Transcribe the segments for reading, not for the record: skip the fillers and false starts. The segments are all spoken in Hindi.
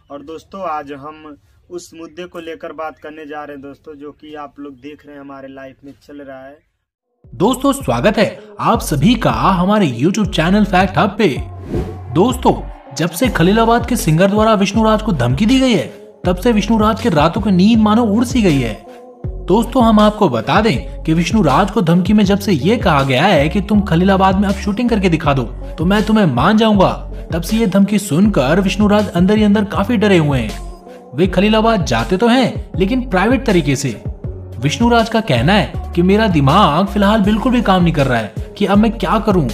और दोस्तों आज हम उस मुद्दे को लेकर बात करने जा रहे हैं दोस्तों, जो कि आप लोग देख रहे हैं हमारे लाइफ में चल रहा है। दोस्तों स्वागत है आप सभी का हमारे YouTube चैनल फैक्ट हब पे। दोस्तों जब से खलीलाबाद के सिंगर द्वारा विष्णुराज को धमकी दी गई है, तब से विष्णुराज के रातों की नींद मानो उड़ सी गई है। दोस्तों हम आपको बता दें कि विष्णुराज को धमकी में जब से ये कहा गया है कि तुम खलीलाबाद में अब शूटिंग करके दिखा दो तो मैं तुम्हें मान जाऊंगा, तब से ये धमकी सुनकर विष्णुराज अंदर ही अंदर काफी डरे हुए हैं। वे खलीलाबाद जाते तो हैं लेकिन प्राइवेट तरीके से। विष्णुराज का कहना है कि मेरा दिमाग फिलहाल बिल्कुल भी काम नहीं कर रहा है कि अब मैं क्या करूं।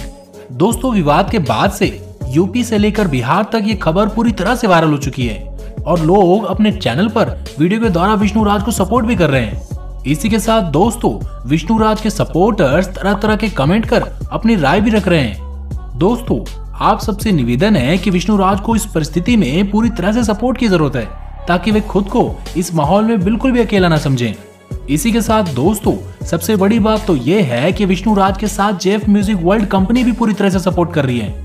दोस्तों विवाद के बाद से यूपी से लेकर बिहार तक ये खबर पूरी तरह से वायरल हो चुकी है और लोग अपने चैनल पर वीडियो के द्वारा विष्णुराज को सपोर्ट भी कर रहे हैं। इसी के साथ दोस्तों विष्णुराज के सपोर्टर्स तरह तरह के कमेंट कर अपनी राय भी रख रहे हैं। दोस्तों आप सबसे निवेदन है कि विष्णुराज को इस परिस्थिति में पूरी तरह से सपोर्ट की जरूरत है, ताकि वे खुद को इस माहौल में बिल्कुल भी अकेला ना समझें। इसी के साथ दोस्तों सबसे बड़ी बात तो ये है कि विष्णुराज के साथ जेफ म्यूजिक वर्ल्ड कंपनी भी पूरी तरह से सपोर्ट कर रही है।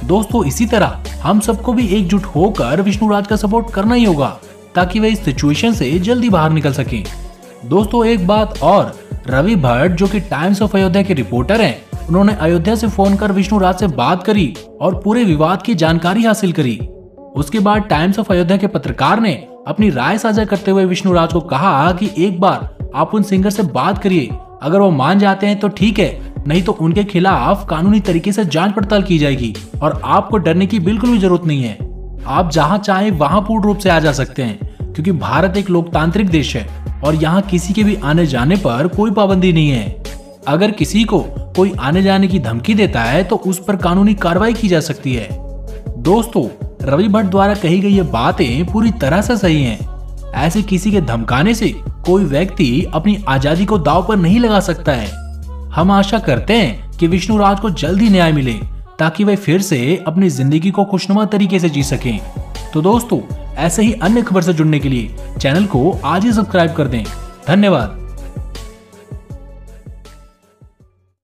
दोस्तों इसी तरह हम सबको भी एकजुट होकर विष्णुराज का सपोर्ट करना ही होगा, ताकि वे इस सिचुएशन से जल्दी बाहर निकल सकें। दोस्तों एक बात और, रवि भट्ट जो कि टाइम्स ऑफ अयोध्या के रिपोर्टर हैं, उन्होंने अयोध्या से फोन कर विष्णुराज से बात करी और पूरे विवाद की जानकारी हासिल करी। उसके बाद टाइम्स ऑफ अयोध्या के पत्रकार ने अपनी राय साझा करते हुए विष्णुराज को कहा कि एक बार आप उन सिंगर से बात करिए, अगर वो मान जाते हैं तो ठीक है, नहीं तो उनके खिलाफ कानूनी तरीके से जांच पड़ताल की जाएगी और आपको डरने की बिल्कुल भी जरूरत नहीं है। आप जहां चाहे वहां पूर्ण रूप से आ जा सकते हैं, क्योंकि भारत एक लोकतांत्रिक देश है और यहाँ किसी के भी आने जाने पर कोई पाबंदी नहीं है। अगर किसी को कोई आने जाने की धमकी देता है तो उस पर कानूनी कार्रवाई की जा सकती है। दोस्तों रवि भट्ट द्वारा कही गई ये बातें पूरी तरह से सही हैं। ऐसे किसी के धमकाने से कोई व्यक्ति अपनी आजादी को दांव पर नहीं लगा सकता है। हम आशा करते हैं कि विष्णुराज को जल्दी न्याय मिले, ताकि वे फिर से अपनी जिंदगी को खुशनुमा तरीके से जी सकें। तो दोस्तों ऐसे ही अन्य खबर से जुड़ने के लिए चैनल को आज ही सब्सक्राइब कर दें। धन्यवाद।